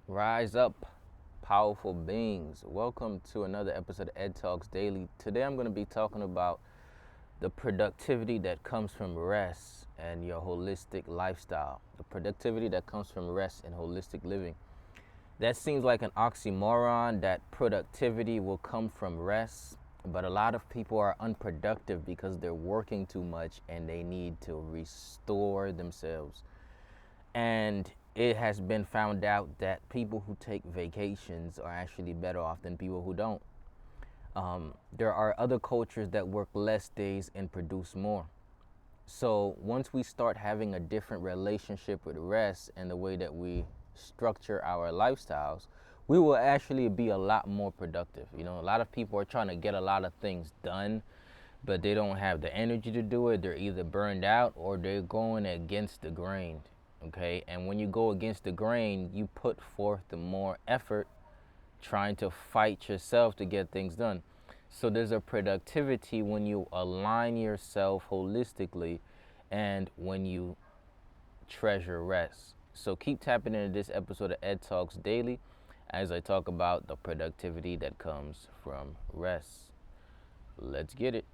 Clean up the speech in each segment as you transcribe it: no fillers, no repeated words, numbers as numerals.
Rise up, powerful beings. Welcome to another episode of Ed Talks Daily. Today I'm going to be talking about the productivity that comes from rest and your holistic lifestyle. The productivity that comes from rest and holistic living. That seems like an oxymoron that productivity will come from rest, but a lot of people are unproductive because they're working too much and they need to restore themselves. And it has been found out that people who take vacations are actually better off than people who don't. There are other cultures that work less days and produce more. So once we start having a different relationship with rest and the way that we structure our lifestyles, we will actually be a lot more productive. A lot of people are trying to get a lot of things done, but they don't have the energy to do it. They're either burned out or they're going against the grain. Okay, and when you go against the grain, you put forth the more effort trying to fight yourself to get things done. So there's a productivity when you align yourself holistically and when you treasure rest. So keep tapping into this episode of Ed Talks Daily as I talk about the productivity that comes from rest. Let's get it.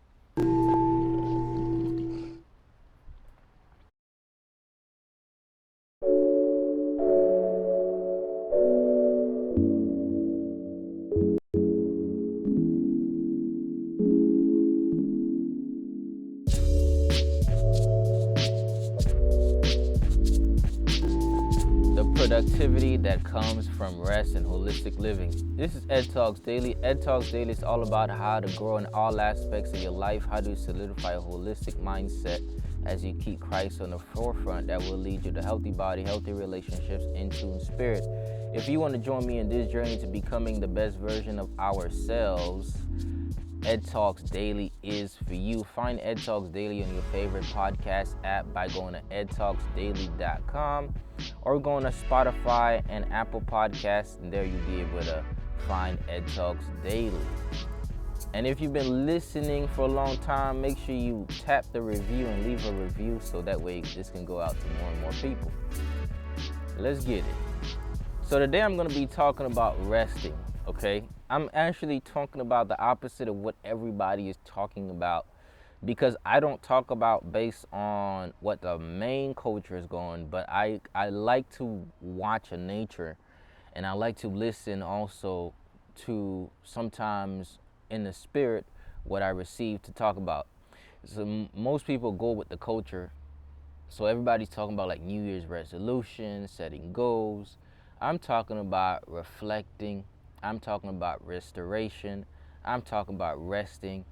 The productivity that comes from rest and holistic living. This is Ed Talks Daily. Ed Talks Daily is all about how to grow in all aspects of your life, how to solidify a holistic mindset as you keep Christ on the forefront that will lead you to healthy body, healthy relationships, and tune spirit. If you want to join me in this journey to becoming the best version of ourselves, Ed Talks Daily is for you. Find Ed Talks Daily on your favorite podcast app by going to edtalksdaily.com or going to Spotify and Apple Podcasts, and there you'll be able to find Ed Talks Daily. And if you've been listening for a long time, make sure you tap the review and leave a review so that way this can go out to more and more people. Let's get it. So today I'm going to be talking about resting, okay? I'm actually talking about the opposite of what everybody is talking about because I don't talk about based on what the main culture is going, but I like to watch a nature and I like to listen also to sometimes in the spirit what I receive to talk about. So most people go with the culture. So everybody's talking about like New Year's resolutions, setting goals. I'm talking about reflecting. I'm talking about restoration. I'm talking about resting.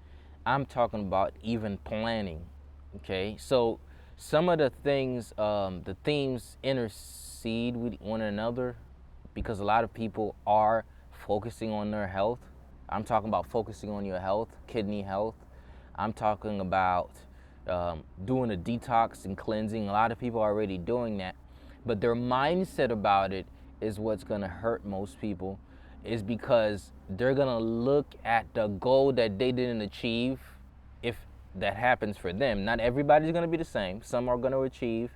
I'm talking about even planning. Okay, so some of the things, the themes intercede with one another because a lot of people are focusing on their health. I'm talking about focusing on your health, kidney health. I'm talking about doing a detox and cleansing. A lot of people are already doing that, but their mindset about it is what's going to hurt most people, is because they're going to look at the goal that they didn't achieve. If that happens for them, not everybody's going to be the same. Some are going to achieve.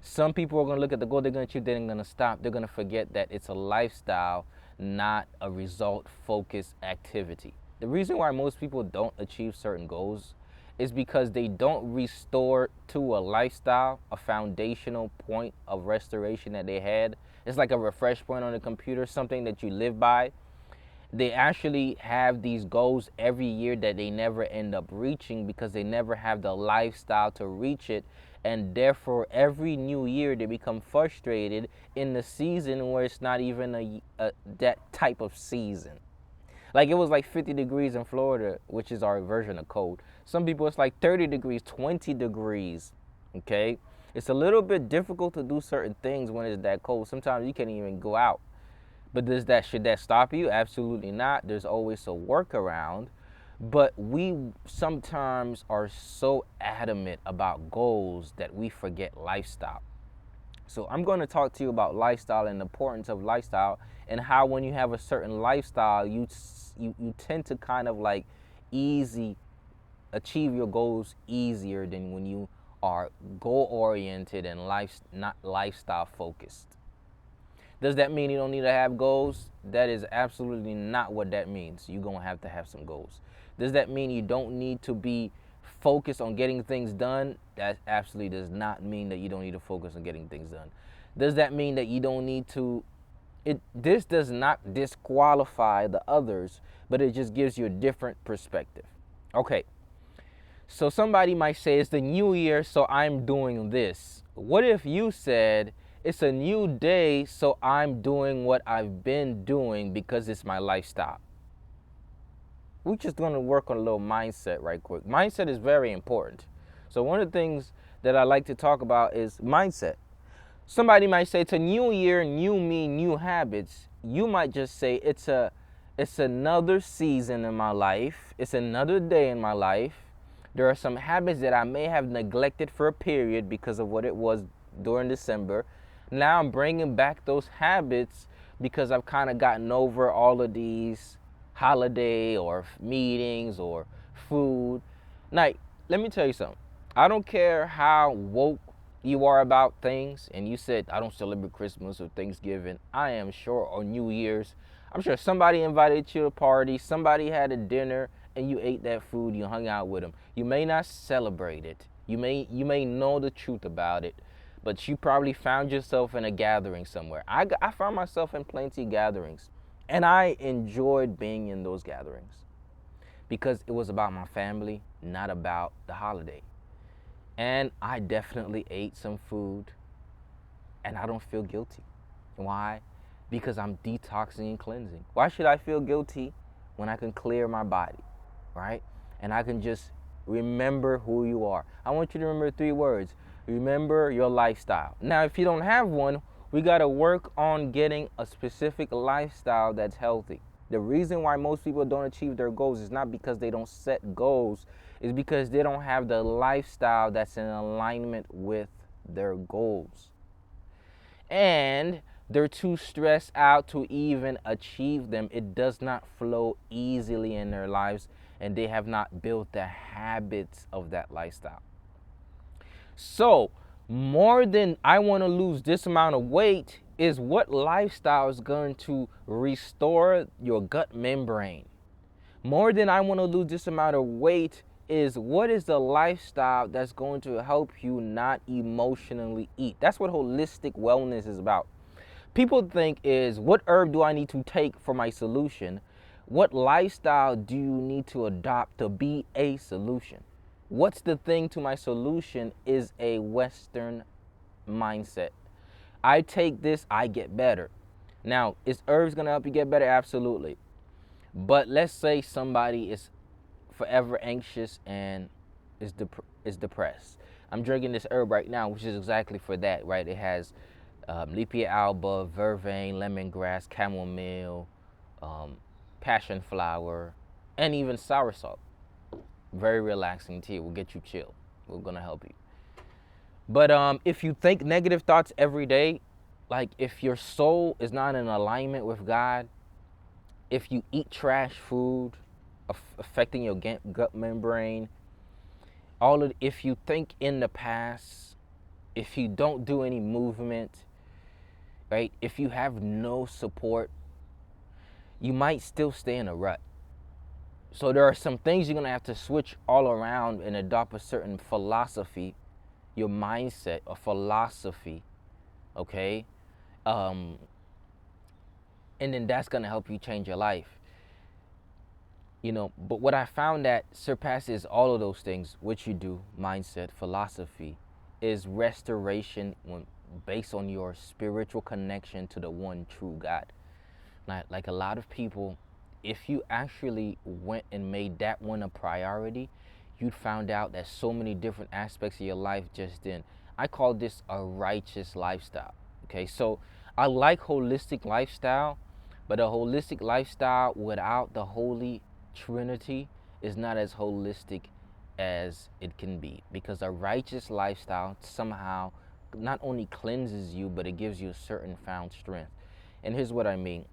Some people are going to look at the goal they're going to achieve, they're going to stop. They're going to forget that it's a lifestyle, not a result focused activity. The reason why most people don't achieve certain goals is because they don't restore to a lifestyle, a foundational point of restoration that they had. It's like a refresh point on the computer, something that you live by. They actually have these goals every year that they never end up reaching because they never have the lifestyle to reach it. And therefore, every new year they become frustrated in the season where it's not even that type of season. Like it was like 50 degrees in Florida, which is our version of cold. Some people it's like 30 degrees, 20 degrees. Okay? It's a little bit difficult to do certain things when it's that cold. Sometimes you can't even go out. But should that stop you? Absolutely not. There's always a workaround. But we sometimes are so adamant about goals that we forget lifestyle. So I'm going to talk to you about lifestyle and the importance of lifestyle and how when you have a certain lifestyle, you tend to kind of like easy achieve your goals easier than when you are goal oriented and not lifestyle focused. Does that mean you don't need to have goals? That is absolutely not what that means. You're going to have some goals. Does that mean you don't need to be focused on getting things done? That absolutely does not mean that you don't need to focus on getting things done. Does that mean that you don't need to this does not disqualify the others, but it just gives you a different perspective. Okay. So somebody might say it's the new year, so I'm doing this. What if you said it's a new day, so I'm doing what I've been doing because it's my lifestyle? We're just going to work on a little mindset right quick. Mindset is very important. So one of the things that I like to talk about is mindset. Somebody might say it's a new year, new me, new habits. You might just say it's another season in my life. It's another day in my life. There are some habits that I may have neglected for a period because of what it was during December. Now I'm bringing back those habits because I've kind of gotten over all of these holiday or meetings or food. Now, let me tell you something. I don't care how woke you are about things, and you said I don't celebrate Christmas or Thanksgiving. I am sure, or New Year's. I'm sure somebody invited you to a party, somebody had a dinner, and you ate that food, you hung out with them. You may not celebrate it. You may know the truth about it, but you probably found yourself in a gathering somewhere. I found myself in plenty of gatherings, and I enjoyed being in those gatherings because it was about my family, not about the holiday. And I definitely ate some food, and I don't feel guilty. Why? Because I'm detoxing and cleansing. Why should I feel guilty when I can clear my body, right? And I can just remember who you are. I want you to remember 3 words. Remember your lifestyle. Now, if you don't have one, we got to work on getting a specific lifestyle that's healthy. The reason why most people don't achieve their goals is not because they don't set goals, it's because they don't have the lifestyle that's in alignment with their goals. And they're too stressed out to even achieve them. It does not flow easily in their lives, and they have not built the habits of that lifestyle. So, more than I want to lose this amount of weight is what lifestyle is going to restore your gut membrane. More than I want to lose this amount of weight is what is the lifestyle that's going to help you not emotionally eat. That's what holistic wellness is about. People think is what herb do I need to take for my solution? What lifestyle do you need to adopt to be a solution? What's the thing to my solution is a Western mindset. I take this, I get better. Now, is herbs gonna help you get better? Absolutely. But let's say somebody is forever anxious and is depressed. I'm drinking this herb right now, which is exactly for that, right? It has Lepia alba, vervain, lemongrass, chamomile, passion flower, and even soursop. Very relaxing tea. It will get you chill. We're gonna help you. But if you think negative thoughts every day, like if your soul is not in alignment with God, if you eat trash food, affecting your gut membrane, if you think in the past, if you don't do any movement, right? If you have no support, you might still stay in a rut. So there are some things you're gonna have to switch all around and adopt a certain philosophy, your mindset, a philosophy, okay? And then that's gonna help you change your life. But what I found that surpasses all of those things, which you do, mindset, philosophy, is restoration based on your spiritual connection to the one true God. Like a lot of people, if you actually went and made that one a priority, you'd found out that so many different aspects of your life just didn't. I call this a righteous lifestyle. Okay, so I like holistic lifestyle, but a holistic lifestyle without the Holy Trinity is not as holistic as it can be, because a righteous lifestyle somehow not only cleanses you, but it gives you a certain found strength. And here's what I mean.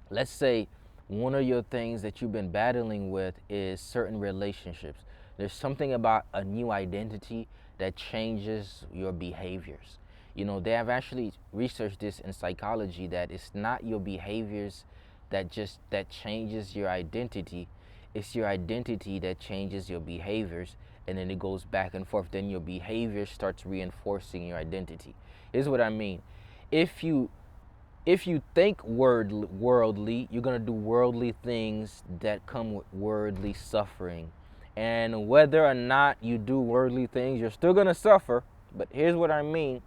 Let's say one of your things that you've been battling with is certain relationships. There's something about a new identity that changes your behaviors. They have actually researched this in psychology, that it's not your behaviors that changes your identity. It's your identity that changes your behaviors, and then it goes back and forth. Then your behavior starts reinforcing your identity. Here's what I mean. If you if you think worldly, you're gonna do worldly things that come with worldly suffering. And whether or not you do worldly things, you're still gonna suffer. But here's what I mean.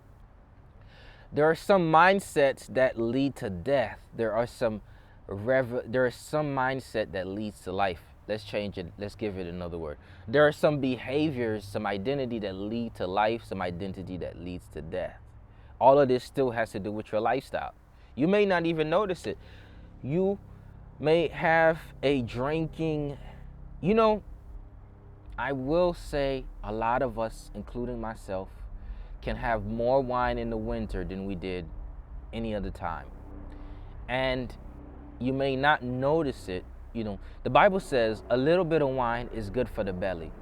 There are some mindsets that lead to death. There is some mindset that leads to life. Let's change it. Let's give it another word. There are some behaviors, some identity that lead to life, some identity that leads to death. All of this still has to do with your lifestyle. You may not even notice it. You may have a drinking, you know, I will say a lot of us, including myself, can have more wine in the winter than we did any other time. And you may not notice it. The Bible says a little bit of wine is good for the belly.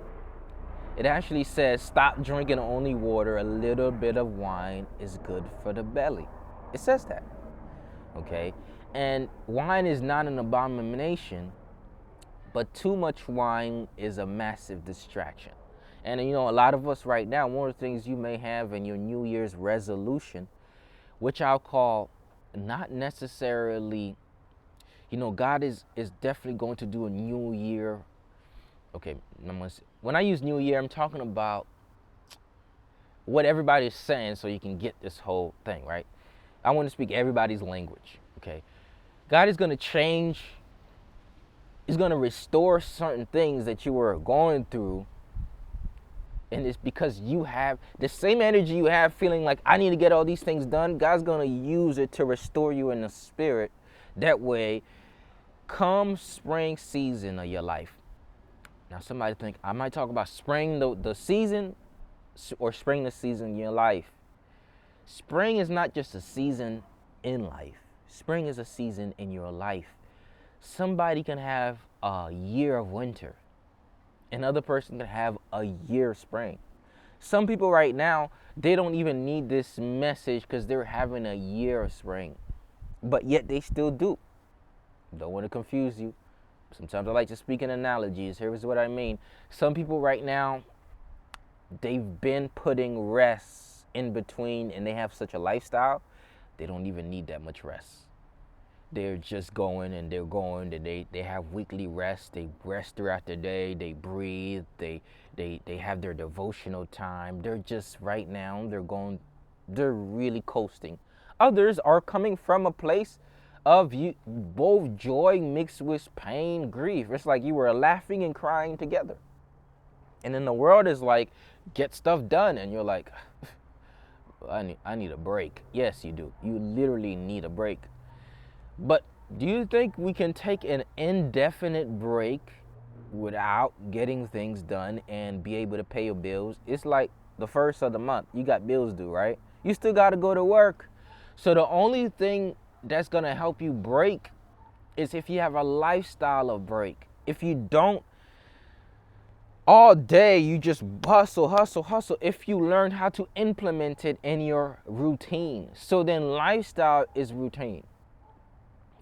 It actually says stop drinking only water. A little bit of wine is good for the belly. It says that. Okay? And wine is not an abomination, but too much wine is a massive distraction. And a lot of us right now, one of the things you may have in your New Year's resolution, which I'll call not necessarily, God is definitely going to do a new year. Okay, when I use new year, I'm talking about what everybody's saying so you can get this whole thing, right? I want to speak everybody's language, okay? God is going to change, He's going to restore certain things that you were going through. And it's because you have the same energy you have feeling like I need to get all these things done. God's going to use it to restore you in the spirit. That way, come spring season of your life. Now, somebody think I might talk about spring, the season, or spring the season in your life. Spring is not just a season in life. Spring is a season in your life. Somebody can have a year of winter. Another person can have a year of spring. Some people right now, they don't even need this message because they're having a year of spring. But yet they still do. Don't want to confuse you. Sometimes I like to speak in analogies. Here's what I mean. Some people right now, they've been putting rest in between, and they have such a lifestyle, they don't even need that much rest. They're just going and they're going, and they have weekly rest. They rest throughout the day. They breathe. They have their devotional time. They're just right now, they're really coasting. Others are coming from a place of both joy mixed with pain, grief. It's like you were laughing and crying together. And then the world is like, get stuff done. And you're like, I need a break. Yes, you do. You literally need a break. But do you think we can take an indefinite break without getting things done and be able to pay your bills? It's like the first of the month. You got bills due, right? You still got to go to work. So the only thing that's going to help you break is if you have a lifestyle of break. If you don't, all day you just hustle. If you learn how to implement it in your routine. So then lifestyle is routine.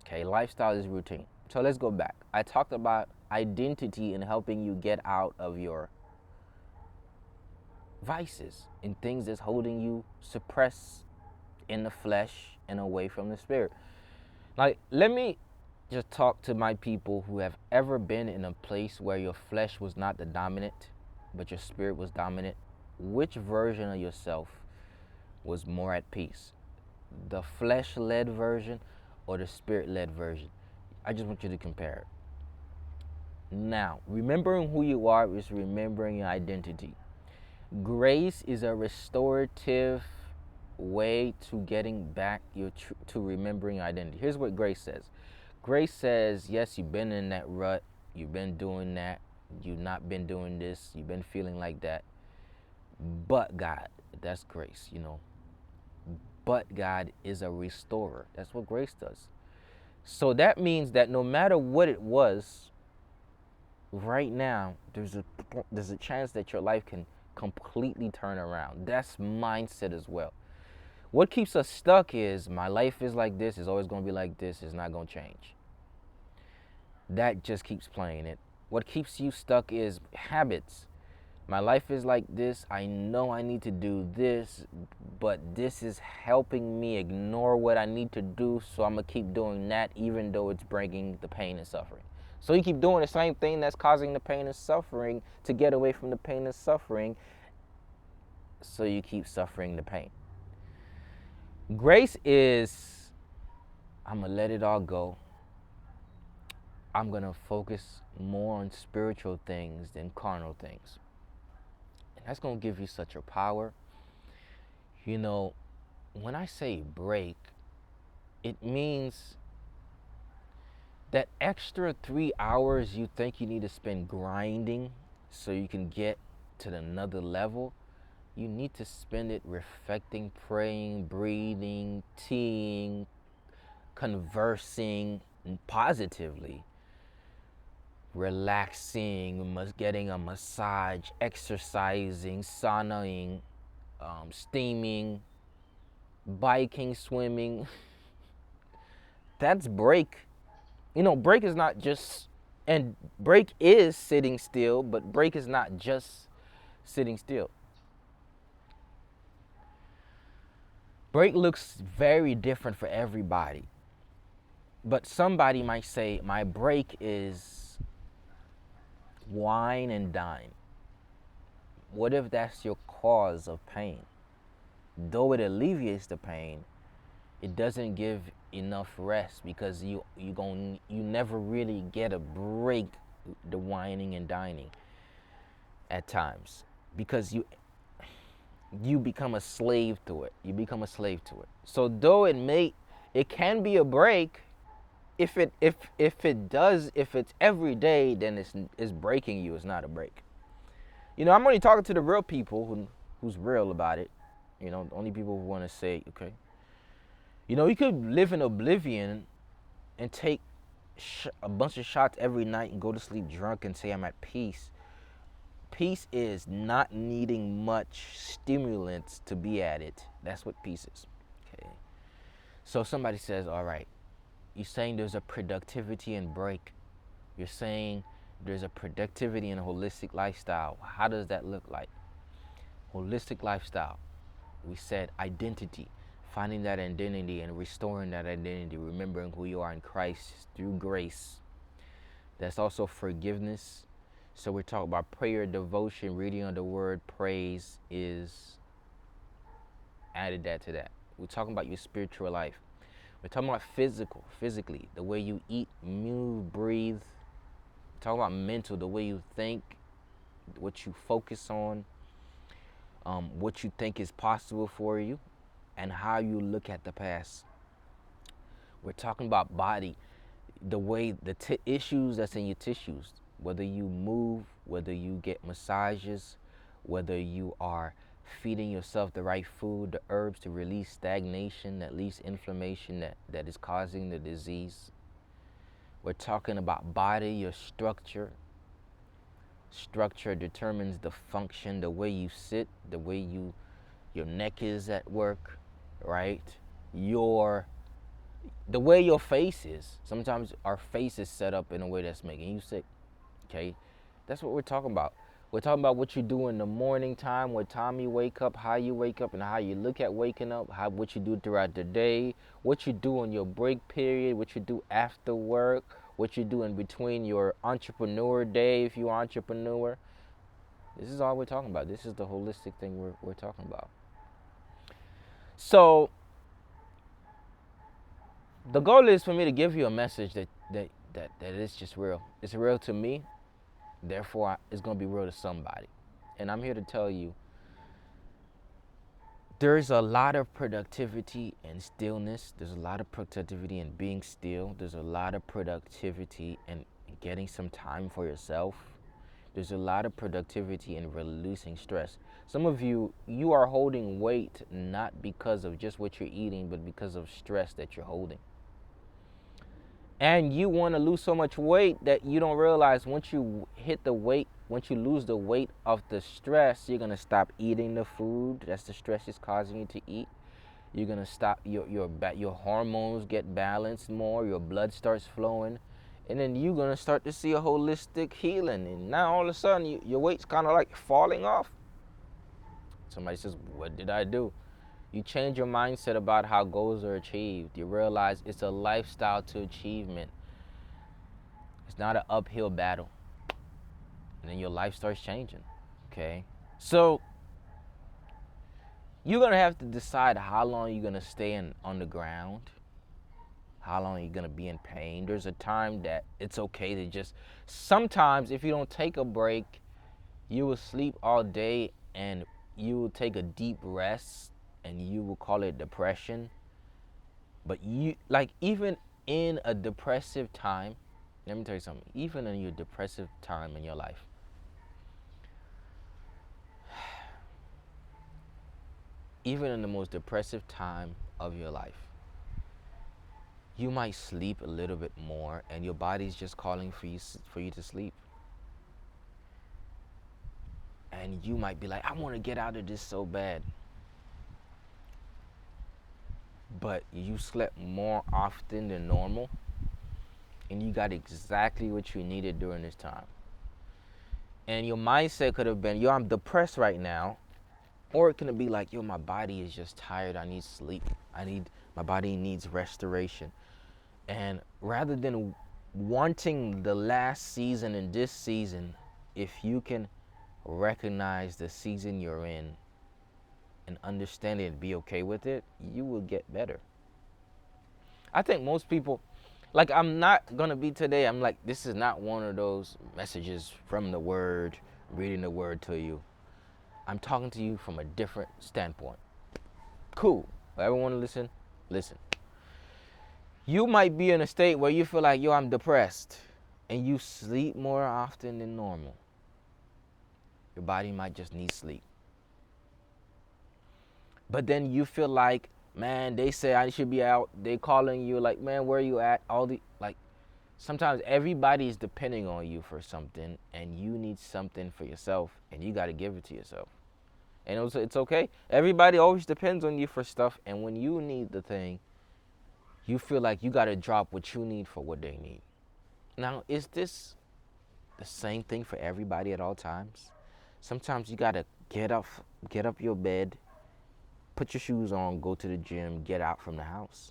Okay, lifestyle is routine. So let's go back. I talked about identity and helping you get out of your vices and things that's holding you suppressed in the flesh and away from the spirit. Like, let me just talk to my people who have ever been in a place where your flesh was not the dominant, but your spirit was dominant. Which version of yourself was more at peace? The flesh-led version or the spirit-led version? I just want you to compare it. Now, remembering who you are is remembering your identity. Grace is a restorative way to getting back to remembering your identity. Here's what grace says. Grace says, yes, you've been in that rut, you've been doing that, you've not been doing this, you've been feeling like that, but God, that's grace, But God is a restorer. That's what grace does. So that means that no matter what it was, right now, there's a chance that your life can completely turn around. That's mindset as well. What keeps us stuck is my life is like this, it's always going to be like this, it's not going to change. That just keeps playing it. What keeps you stuck is habits. My life is like this. I know I need to do this, but this is helping me ignore what I need to do, so I'm going to keep doing that even though it's bringing the pain and suffering. So you keep doing the same thing that's causing the pain and suffering to get away from the pain and suffering, so you keep suffering the pain. Grace is, I'm going to let it all go. I'm going to focus more on spiritual things than carnal things. And that's going to give you such a power. You know, when I say break, it means that extra 3 hours you think you need to spend grinding so you can get to another level, you need to spend it reflecting, praying, breathing, teeing, conversing positively, relaxing, getting a massage, exercising, saunaing, steaming, biking, swimming. That's break. You know, break is not just, and break is sitting still, but break is not just sitting still. Break looks very different for everybody. But somebody might say, my break is wine and dine. What if that's your cause of pain? Though it alleviates the pain, it doesn't give enough rest, because you never really get a break, the whining and dining at times, because you become a slave to it. You become a slave to it. So though it can be a break, if it's every day, then it's breaking you. It's not a break. You know, I'm only talking to the real people who's real about it. You know, the only people who want to say, okay. You know, you could live in oblivion and take a bunch of shots every night and go to sleep drunk and say I'm at peace. Peace is not needing much stimulants to be at it. That's what peace is. Okay. So somebody says, all right, you're saying there's a productivity and break. You're saying there's a productivity and a holistic lifestyle. How does that look like? Holistic lifestyle. We said identity. Finding that identity and restoring that identity, remembering who you are in Christ through grace. That's also forgiveness. So we're talking about prayer, devotion, reading of the word, praise is added that to that. We're talking about your spiritual life. We're talking about physically, the way you eat, move, breathe. We're talking about mental, the way you think, what you focus on, what you think is possible for you, and how you look at the past. We're talking about body, the way the issues that's in your tissues, whether you move, whether you get massages, whether you are feeding yourself the right food, the herbs to release stagnation, that release inflammation that is causing the disease. We're talking about body, your structure. Structure determines the function, the way you sit, the way your neck is at work, right? The way your face is. Sometimes our face is set up in a way that's making you sick. Okay? That's what we're talking about. We're talking about what you do in the morning time, what time you wake up, how you wake up, and how you look at waking up, what you do throughout the day, what you do on your break period, what you do after work, what you do in between your entrepreneur day if you're an entrepreneur. This is all we're talking about. This is the holistic thing we're talking about. So the goal is for me to give you a message that is just real. It's real to me. Therefore, it's going to be real to somebody. And I'm here to tell you, there's a lot of productivity in stillness. There's a lot of productivity in being still. There's a lot of productivity in getting some time for yourself. There's a lot of productivity in releasing stress. Some of you are holding weight not because of just what you're eating, but because of stress that you're holding. And you want to lose so much weight that you don't realize once you lose the weight of the stress, you're going to stop eating the food. That's the stress is causing you to eat. You're gonna stop your hormones get balanced more. Your blood starts flowing, and then you're gonna start to see a holistic healing. And now all of a sudden, your weight's kind of like falling off. Somebody says, "What did I do?" You change your mindset about how goals are achieved. You realize it's a lifestyle to achievement. It's not an uphill battle. And then your life starts changing. Okay? So you're gonna have to decide how long you're gonna stay on the ground, how long you're gonna be in pain. There's a time that it's okay to just sometimes if you don't take a break, you will sleep all day and you will take a deep rest and you will call it depression. But you like even in a depressive time, let me tell you something, even in your depressive time in your life, even in the most depressive time of your life, you might sleep a little bit more and your body's just calling for you to sleep. And you might be like, I want to get out of this so bad. But you slept more often than normal and you got exactly what you needed during this time. And your mindset could have been, yo, I'm depressed right now. Or it can be like, yo, my body is just tired. I need sleep. My body needs restoration. And rather than wanting the last season and this season, if you can recognize the season you're in and understand it and be okay with it, you will get better. I think most people, like I'm not gonna be today, I'm like, this is not one of those messages from the word, reading the word to you. I'm talking to you from a different standpoint. Cool. Everyone listen? Listen. You might be in a state where you feel like, yo, I'm depressed, and you sleep more often than normal. Your body might just need sleep. But then you feel like, man, they say I should be out. They calling you like, man, where you at? Sometimes everybody is depending on you for something, and you need something for yourself, and you got to give it to yourself. And it's okay. Everybody always depends on you for stuff, and when you need the thing, you feel like you got to drop what you need for what they need. Now, is this the same thing for everybody at all times? Sometimes you got to get up your bed, put your shoes on, go to the gym, get out from the house.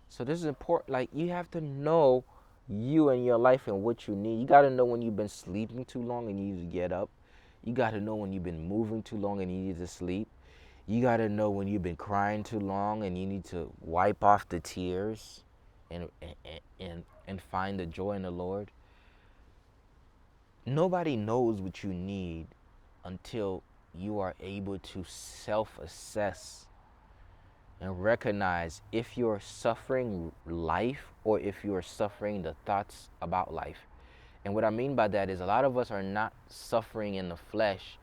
So this is important. Like, you have to know you and your life and what you need. You got to know when you've been sleeping too long and you need to get up. You got to know when you've been moving too long and you need to sleep. You got to know when you've been crying too long and you need to wipe off the tears and find the joy in the Lord. Nobody knows what you need until you are able to self-assess and recognize if you're suffering life or if you're suffering the thoughts about life. And what I mean by that is a lot of us are not suffering in the flesh.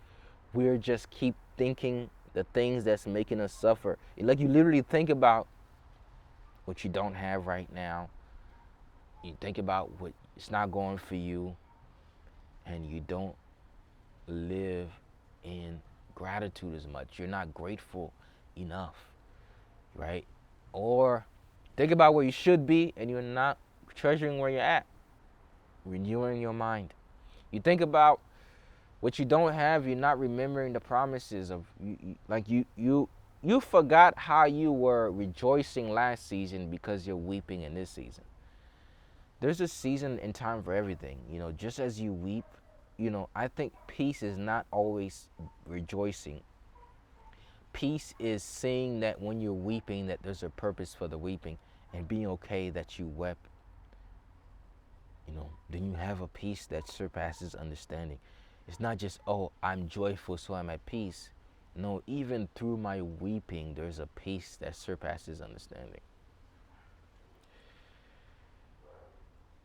We're just keep thinking the things that's making us suffer. Like you literally think about what you don't have right now. You think about what it's not going for you, and you don't live in gratitude as much. You're not grateful enough, right? Or think about where you should be and you're not treasuring where you're at. Renewing your mind. You think about what you don't have, you're not remembering the promises of you forgot how you were rejoicing last season because you're weeping in this season. There's a season and time for everything. Just as you weep, I think peace is not always rejoicing. Peace is seeing that when you're weeping that there's a purpose for the weeping and being okay that you wept. Then you have a peace that surpasses understanding. It's not just, oh, I'm joyful, so I'm at peace. No, even through my weeping, there's a peace that surpasses understanding.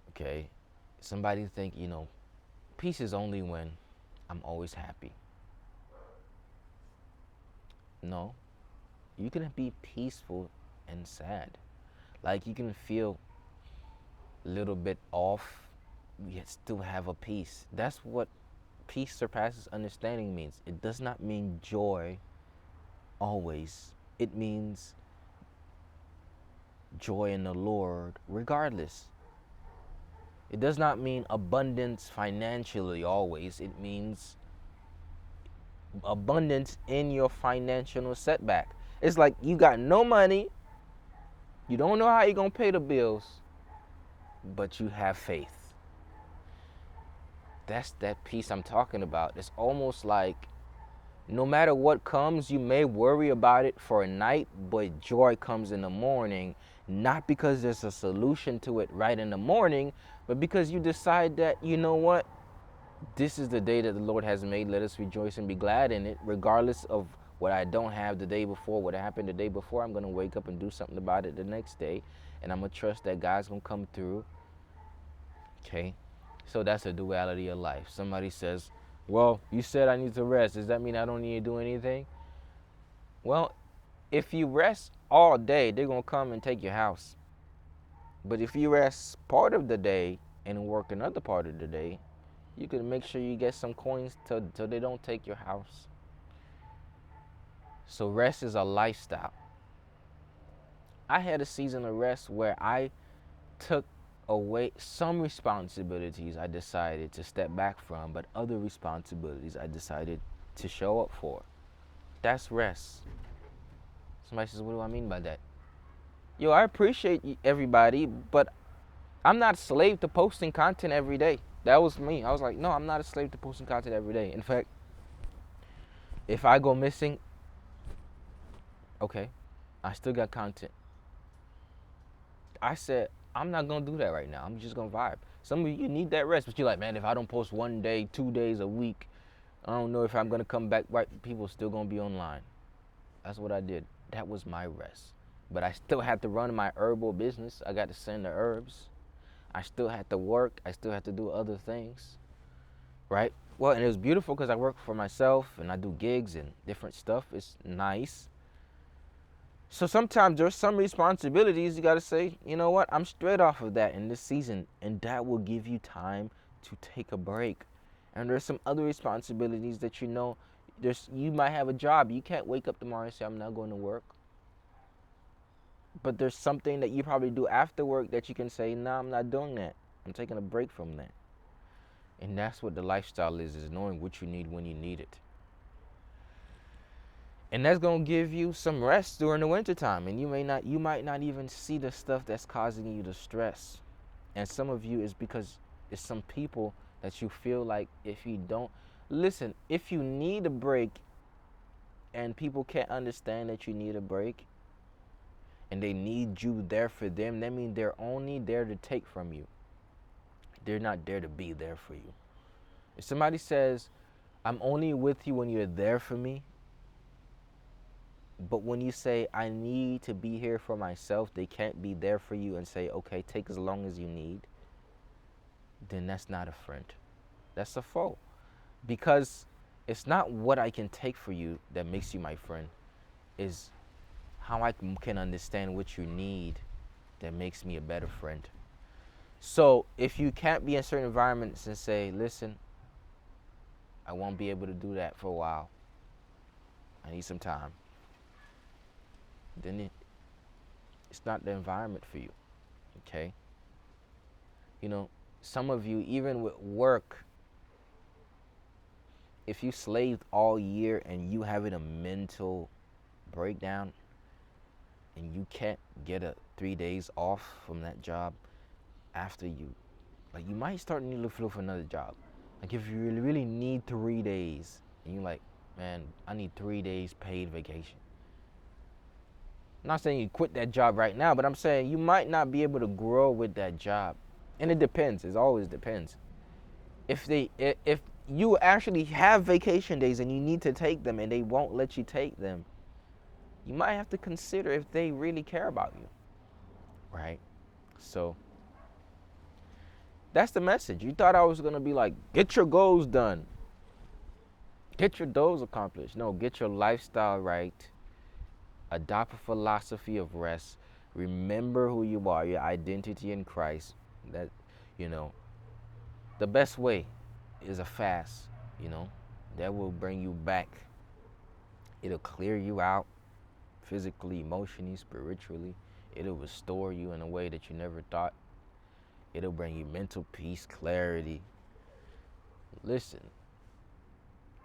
Okay? Somebody think, peace is only when I'm always happy. No. You can be peaceful and sad. Like you can feel a little bit off, yet still have a peace. That's what peace surpasses understanding means. It does not mean joy always. It means joy in the Lord regardless. It does not mean abundance financially always. It means abundance in your financial setback. It's like you got no money, you don't know how you're going to pay the bills, but you have faith. That's that peace I'm talking about. It's almost like no matter what comes, you may worry about it for a night, but joy comes in the morning, not because there's a solution to it right in the morning, but because you decide that, you know what, this is the day that the Lord has made. Let us rejoice and be glad in it, regardless of what I don't have the day before, what happened the day before. I'm going to wake up and do something about it the next day, and I'm going to trust that God's going to come through. Okay? So that's a duality of life. Somebody says, well, you said I need to rest. Does that mean I don't need to do anything? Well, if you rest all day, they're going to come and take your house. But if you rest part of the day and work another part of the day, you can make sure you get some coins till they don't take your house. So rest is a lifestyle. I had a season of rest where I took away some responsibilities I decided to step back from, but other responsibilities I decided to show up for. That's rest. Somebody says, what do I mean by that? Yo, I appreciate everybody, but I'm not a slave to posting content every day. That was me. I was like, no, I'm not a slave to posting content every day. In fact, if I go missing, okay, I still got content. I said, I'm not going to do that right now. I'm just going to vibe. Some of you need that rest, but you're like, man, if I don't post 1 day, 2 days a week, I don't know if I'm going to come back right. People still going to be online. That's what I did. That was my rest. But I still had to run my herbal business. I got to send the herbs. I still had to work. I still had to do other things, right? Well, and it was beautiful because I work for myself and I do gigs and different stuff. It's nice. So sometimes there's some responsibilities you got to say, you know what, I'm straight off of that in this season, and that will give you time to take a break. And there's some other responsibilities that you might have a job. You can't wake up tomorrow and say, I'm not going to work. But there's something that you probably do after work that you can say, no, I'm not doing that. I'm taking a break from that. And that's what the lifestyle is knowing what you need when you need it. And that's going to give you some rest during the wintertime. And you might not even see the stuff that's causing you the stress. And some of you is because it's some people that you feel like if you don't, listen, if you need a break and people can't understand that you need a break and they need you there for them, that means they're only there to take from you. They're not there to be there for you. If somebody says, I'm only with you when you're there for me, but when you say, I need to be here for myself, they can't be there for you and say, okay, take as long as you need, then that's not a friend. That's a foe. Because it's not what I can take for you that makes you my friend. It's how I can understand what you need that makes me a better friend. So if you can't be in certain environments and say, listen, I won't be able to do that for a while. I need some time. Then it's not the environment for you, okay? You know, some of you, even with work, if you slaved all year and you having a mental breakdown and you can't get 3 days off from that job after you might start needing to look for another job. Like if you really need 3 days and you're like, man, I need 3 days paid vacation. I'm not saying you quit that job right now, but I'm saying you might not be able to grow with that job. And it depends. It always depends. If you actually have vacation days and you need to take them and they won't let you take them, you might have to consider if they really care about you, right? So that's the message. You thought I was going to be like, get your goals done. Get your goals accomplished. No, get your lifestyle right. Adopt a philosophy of rest. Remember who you are, your identity in Christ. That, the best way is a fast, that will bring you back. It'll clear you out physically, emotionally, spiritually. It'll restore you in a way that you never thought. It'll bring you mental peace, clarity. Listen,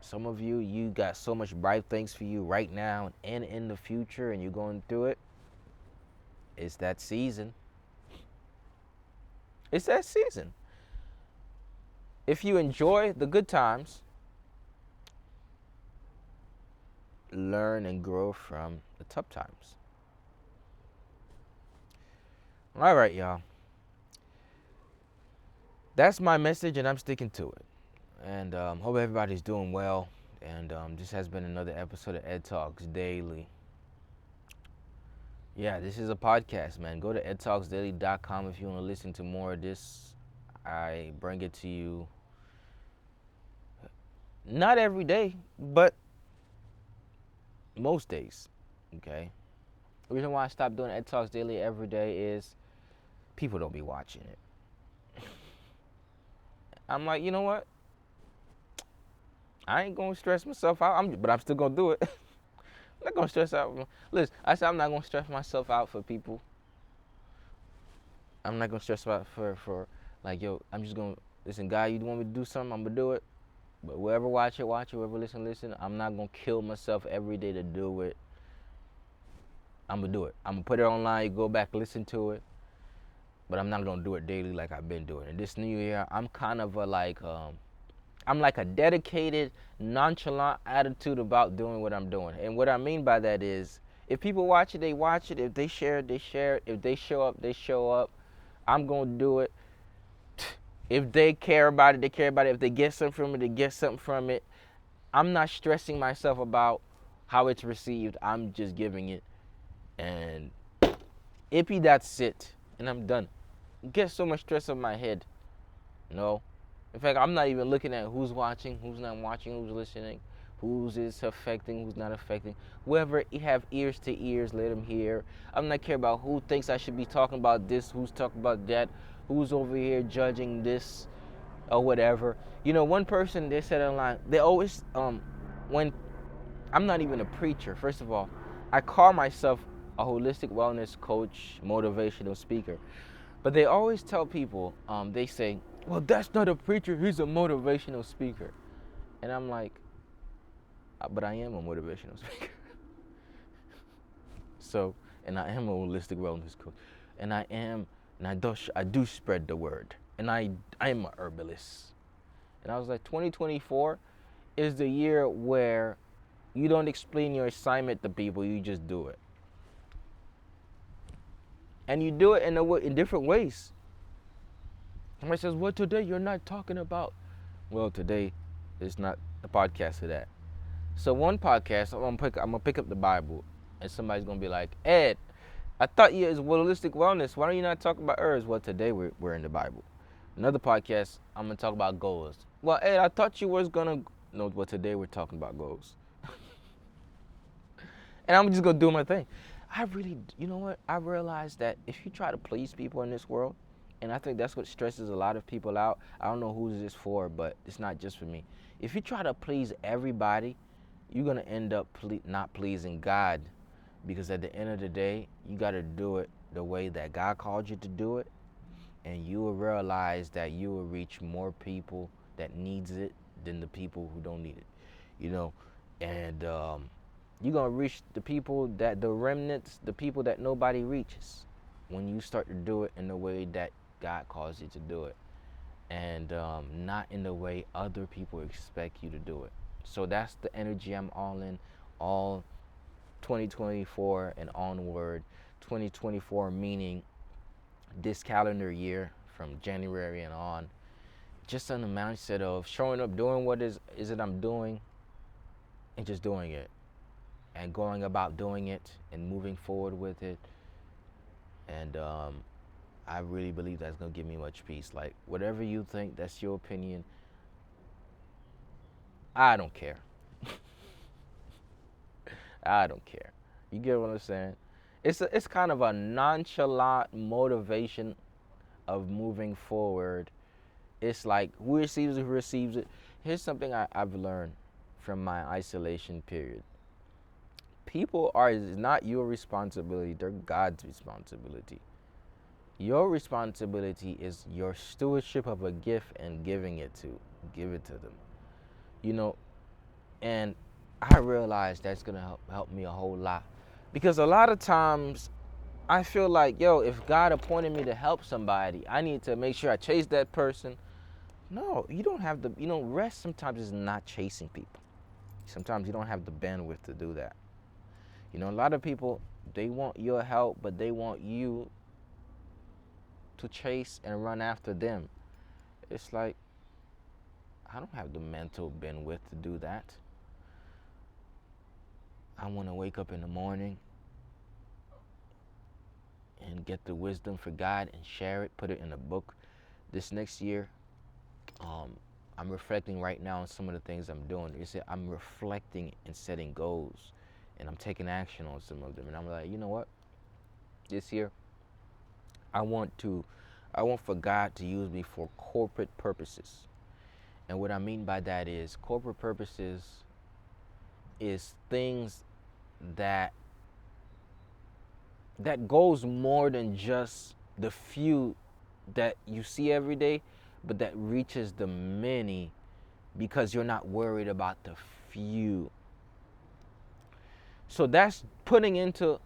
some of you, you got so much bright things for you right now and in the future, and you're going through it. It's that season. It's that season. If you enjoy the good times, learn and grow from the tough times. All right, y'all. That's my message, and I'm sticking to it. And hope everybody's doing well. And this has been another episode of Ed Talks Daily. Yeah, this is a podcast, man. Go to edtalksdaily.com if you want to listen to more of this. I bring it to you not every day, but most days. Okay. The reason why I stopped doing Ed Talks Daily every day is people don't be watching it. I'm like, you know what? I ain't gonna stress myself out. But I'm still gonna do it. I'm not gonna stress out. Listen, I said I'm not gonna stress myself out for people. I'm not gonna stress out for like, yo, I'm just gonna listen, guy, you want me to do something, I'm gonna do it. But whoever watch it, whoever listen. I'm not gonna kill myself every day to do it. I'm gonna do it. I'm gonna put it online, you go back, listen to it. But I'm not gonna do it daily like I've been doing. And this new year, I'm kind of I'm like a dedicated, nonchalant attitude about doing what I'm doing. And what I mean by that is, if people watch it, they watch it. If they share it, they share it. If they show up, they show up. I'm gonna do it. If they care about it, they care about it. If they get something from it, they get something from it. I'm not stressing myself about how it's received. I'm just giving it. And if that's it, and I'm done. Get so much stress on my head. No. In fact, I'm not even looking at who's watching, who's not watching, who's listening, who's is affecting, who's not affecting. Whoever have ears to ears, let them hear. I'm not care about who thinks I should be talking about this, who's talking about that, who's over here judging this or whatever. You know, one person, they said online, they always, when, I'm not even a preacher, first of all. I call myself a holistic wellness coach, motivational speaker. But they always tell people, they say, well, that's not a preacher, he's a motivational speaker. And I'm like, but I am a motivational speaker. So, and I am a holistic wellness coach. And I do spread the word. And I am a herbalist. And I was like, 2024 is the year where you don't explain your assignment to people, you just do it. And you do it in different ways. Somebody says, well, today you're not talking about. Well, today is not the podcast for that. So one podcast, I'm gonna pick up the Bible, and somebody's gonna be like, Ed, I thought you was holistic wellness. Why don't you not talk about herbs? Well, today we're in the Bible. Another podcast, I'm gonna talk about goals. Well, Ed, I thought you was gonna. No, well, today we're talking about goals. And I'm just gonna do my thing. You know what? I realized that if you try to please people in this world, and I think that's what stresses a lot of people out. I don't know who's this for, but it's not just for me. If you try to please everybody, you're going to end up not pleasing God, because at the end of the day, you got to do it the way that God called you to do it, and you will realize that you will reach more people that needs it than the people who don't need it, you know, and you're going to reach the remnants, the people that nobody reaches, when you start to do it in the way that God calls you to do it, and not in the way other people expect you to do it. So that's the energy I'm all in, all 2024 and onward. 2024 meaning this calendar year from January and on, just on the mindset of showing up, doing what is it I'm doing, and just doing it, and going about doing it, and moving forward with it. And I really believe that's going to give me much peace. Like, whatever you think, that's your opinion. I don't care. I don't care. You get what I'm saying? It's kind of a nonchalant motivation of moving forward. It's like, who receives it, who receives it. Here's something I've learned from my isolation period. People are is not your responsibility, they're God's responsibility. Your responsibility is your stewardship of a gift and give it to them. You know, and I realize that's gonna help me a whole lot. Because a lot of times I feel like, yo, if God appointed me to help somebody, I need to make sure I chase that person. No, you don't have the, rest sometimes is not chasing people. Sometimes you don't have the bandwidth to do that. A lot of people, they want your help, but they want you to chase and run after them. It's like, I don't have the mental bandwidth to do that. I want to wake up in the morning and get the wisdom for God and share it, put it in a book. This next year, I'm reflecting right now on some of the things I'm doing. I'm reflecting and setting goals, and I'm taking action on some of them. And I'm like, you know what? This year, I want for God to use me for corporate purposes. And what I mean by that is corporate purposes is things that goes more than just the few that you see every day, but that reaches the many, because you're not worried about the few. So that's putting into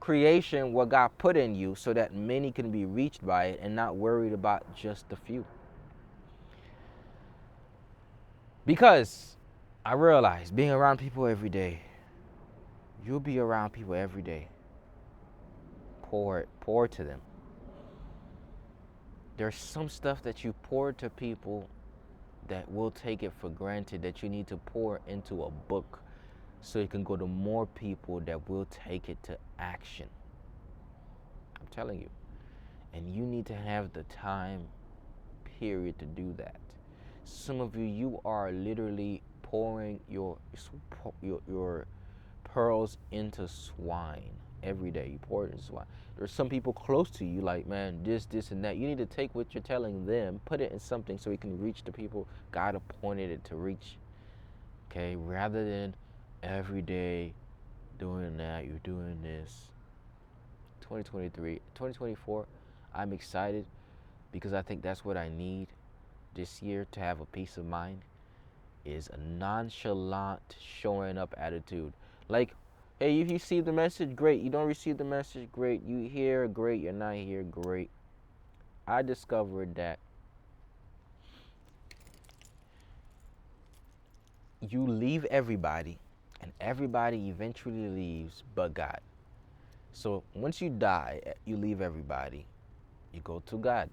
creation what God put in you so that many can be reached by it and not worried about just the few. Because I realize being around people every day, you'll be around people every day. Pour to them. There's some stuff that you pour to people that will take it for granted, that you need to pour into a book so it can go to more people that will take it to action. I'm telling you. And you need to have the time period to do that. Some of you are literally pouring your pearls into swine every day. You pour it into swine. There's some people close to you like, man, this, and that. You need to take what you're telling them, put it in something so it can reach the people God appointed it to reach. Okay, rather than every day doing that, you're doing this. 2024, I'm excited because I think that's what I need this year to have a peace of mind, is a nonchalant showing up attitude. Like, hey, if you see the message, great. You don't receive the message, great. You hear, great. You're not here, great. I discovered that you leave everybody, and everybody eventually leaves but God. So once you die, you leave everybody. You go to God.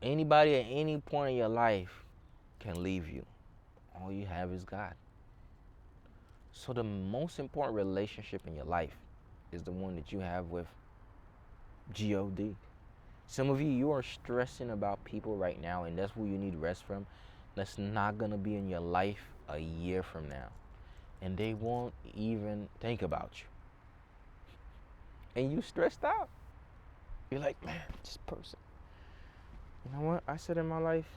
Anybody at any point in your life can leave you. All you have is God. So the most important relationship in your life is the one that you have with God. Some of you are stressing about people right now, and that's who you need rest from. That's not going to be in your life a year from now. And they won't even think about you. And you stressed out. You're like, man, this person. You know what? I said in my life,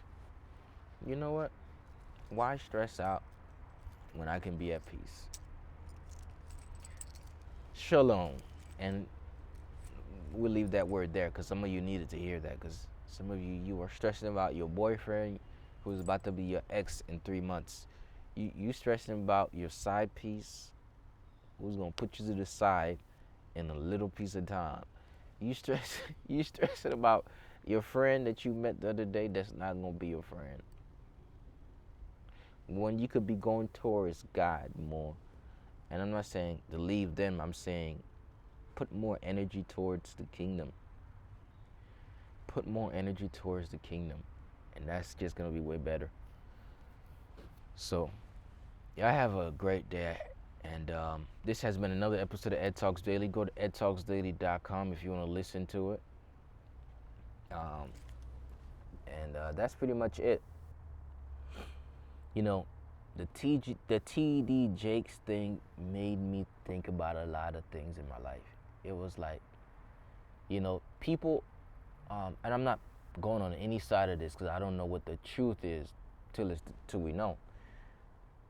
you know what? Why stress out when I can be at peace? Shalom. And we'll leave that word there because some of you needed to hear that, because some of you are stressing about your boyfriend who's about to be your ex in 3 months. You stressing about your side piece who's going to put you to the side in a little piece of time. You stressing about your friend that you met the other day that's not going to be your friend, when you could be going towards God more. And I'm not saying to leave them, I'm saying put more energy towards the kingdom. Put more energy towards the kingdom. And that's just going to be way better. So, y'all have a great day. And this has been another episode of Ed Talks Daily. Go to edtalksdaily.com if you want to listen to it. And that's pretty much it. You know, the TD Jakes thing made me think about a lot of things in my life. It was like, people, and I'm not going on any side of this because I don't know what the truth is till we know.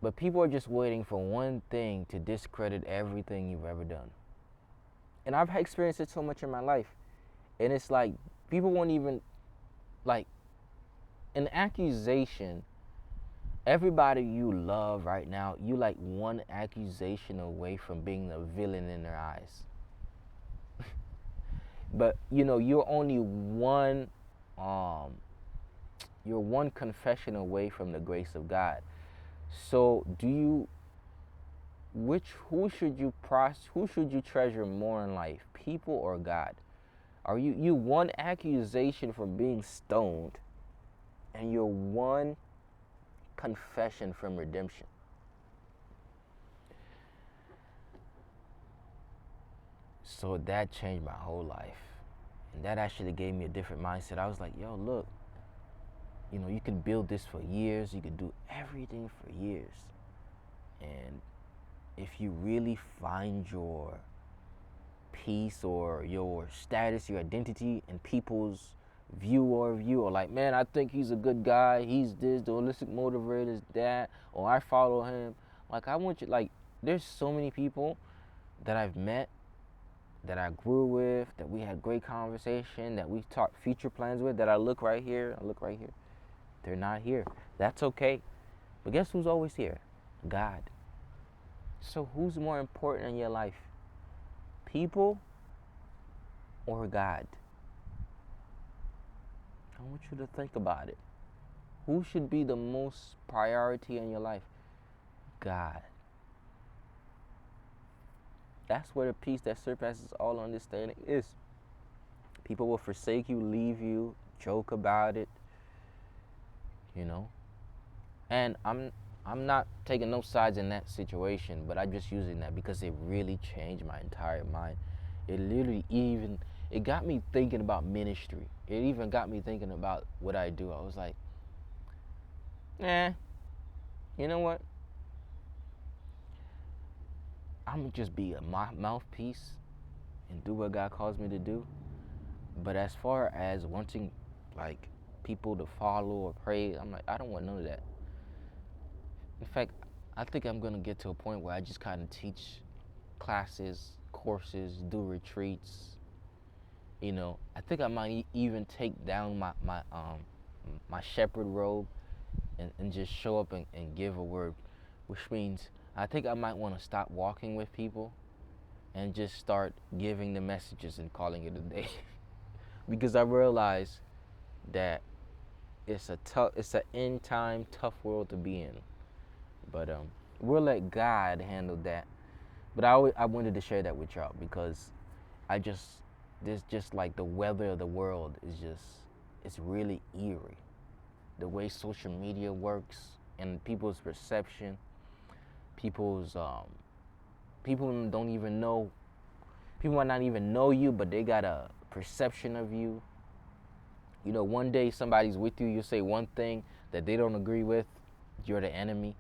But people are just waiting for one thing to discredit everything you've ever done. And I've experienced it so much in my life. And it's like people won't even, like, an accusation. Everybody you love right now, you like one accusation away from being a villain in their eyes. But you're only um you're one confession away from the grace of God. So do you which who should you treasure more in life, people or God? Are you one accusation from being stoned, and you're one confession from redemption? So that changed my whole life. And that actually gave me a different mindset. I was like, yo, look, you can build this for years, you can do everything for years. And if you really find your peace or your status, your identity in people's view of you, or like, man, I think he's a good guy, he's this, the holistic motivator is that, or I follow him. Like, I want you, like, there's so many people that I've met, that I grew with, that we had great conversation, that we talked future plans with, that I look right here. They're not here. That's okay. But guess who's always here? God. So who's more important in your life? People or God? I want you to think about it. Who should be the most priority in your life? God. That's where the peace that surpasses all understanding is. People will forsake you, leave you, joke about it, And I'm not taking no sides in that situation, but I'm just using that because it really changed my entire mind. It literally it got me thinking about ministry. It even got me thinking about what I do. I was like, you know what? I'm gonna just be a mouthpiece and do what God calls me to do. But as far as wanting, like, people to follow or pray, I'm like, I don't want none of that. In fact, I think I'm gonna get to a point where I just kind of teach classes, courses, do retreats. I think I might even take down my shepherd robe and just show up and give a word, which means I think I might want to stop walking with people and just start giving the messages and calling it a day. Because I realize that it's an end time tough world to be in. But we'll let God handle that. But I wanted to share that with y'all because this just like the weather of the world is it's really eerie. The way social media works and people's perception, people's people don't even know. People might not even know you, but they got a perception of you. One day somebody's with you, you say one thing that they don't agree with, you're the enemy.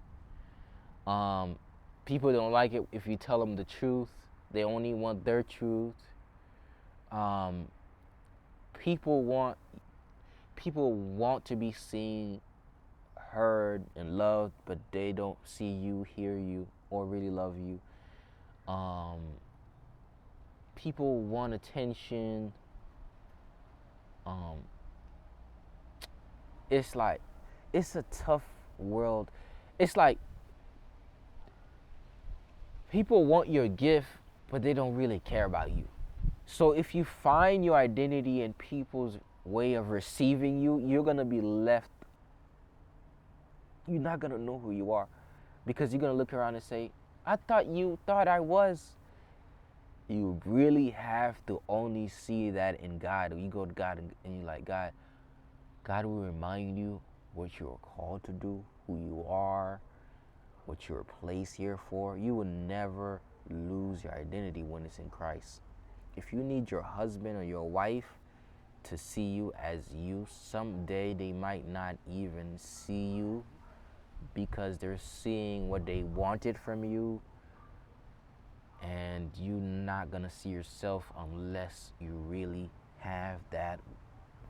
People don't like it if you tell them the truth. They only want their truth. People want to be seen, heard, and loved, but they don't see you, hear you, or really love you. People want attention. It's like, it's a tough world. It's like people want your gift, but they don't really care about you. So if you find your identity in people's way of receiving you, you're going to be left. You're not going to know who you are because you're going to look around and say, I thought you thought I was. You really have to only see that in God. You go to God and you're like, God will remind you what you're called to do, who you are, what you're placed here for. You will never lose your identity when it's in Christ. If you need your husband or your wife to see you as you, someday they might not even see you because they're seeing what they wanted from you, and you're not gonna see yourself unless you really have that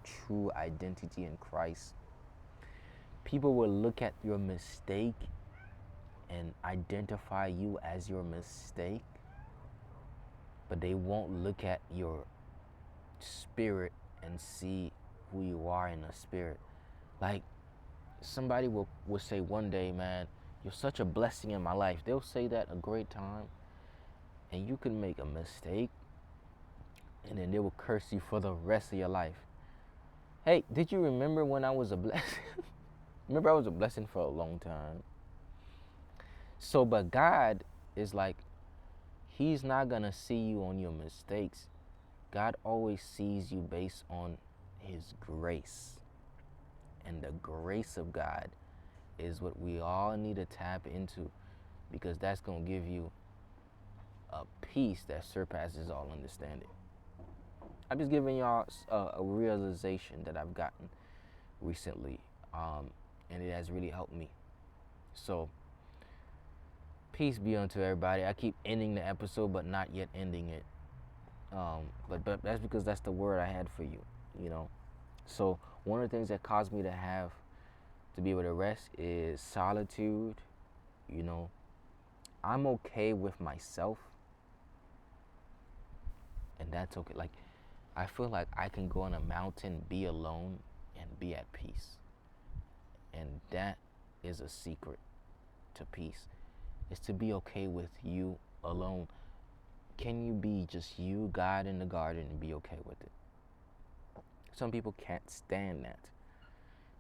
true identity in Christ. People will look at your mistake and identify you as your mistake, but they won't look at your spirit and see who you are in the spirit. Like, somebody will say one day, man, you're such a blessing in my life. They'll say that a great time, and you can make a mistake, and then they will curse you for the rest of your life. Hey, did you remember when I was a blessing? Remember, I was a blessing for a long time. So, but God is like, He's not gonna see you on your mistakes. God always sees you based on His grace. And the grace of God is what we all need to tap into, because that's gonna give you a peace that surpasses all understanding. I'm just giving y'all a realization that I've gotten recently, and it has really helped me. So, peace be unto everybody. I keep ending the episode, but not yet ending it. But that's because that's the word I had for you, you know. So, one of the things that caused me to be able to rest is solitude. You know, I'm okay with myself, and that's okay. Like, I feel like I can go on a mountain, be alone, and be at peace. And that is a secret to peace, is to be okay with you alone. Can you be just you, God, in the garden, and be okay with it? Some people can't stand that.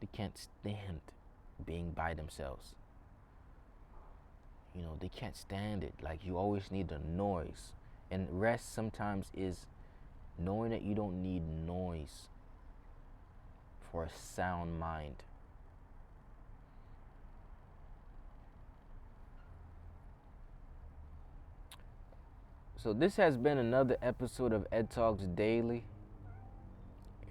They can't stand being by themselves. You know, they can't stand it. Like, you always need the noise. And rest sometimes is knowing that you don't need noise for a sound mind. So this has been another episode of Ed Talks Daily.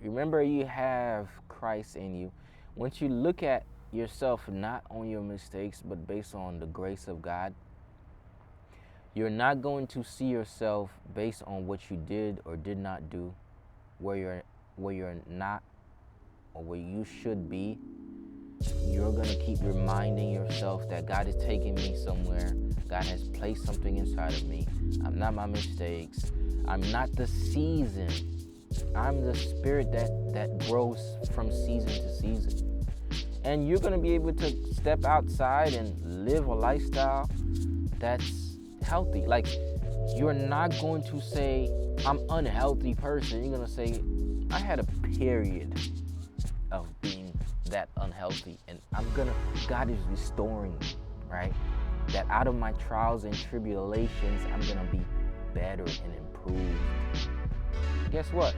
Remember, you have Christ in you. Once you look at yourself not on your mistakes, but based on the grace of God, you're not going to see yourself based on what you did or did not do, where you're not or where you should be. You're going to keep reminding yourself that God is taking me somewhere. God has placed something inside of me. I'm not my mistakes. I'm not the season. I'm the spirit that grows from season to season. And you're going to be able to step outside and live a lifestyle that's healthy. Like, you're not going to say, I'm an unhealthy person. You're going to say, I had a period of being that unhealthy, and God is restoring me, right? That out of my trials and tribulations, I'm going to be better and improved. Guess what?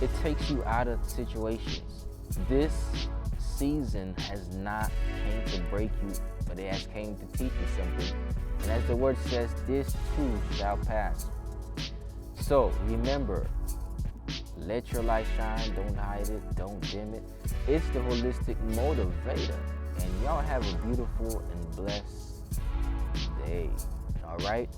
It takes you out of situations. This season has not came to break you, but it has came to teach you something. And as the word says, this too shall pass. So remember, let your light shine. Don't hide it. Don't dim it. It's the holistic motivator. And y'all have a beautiful and blessed day. All right?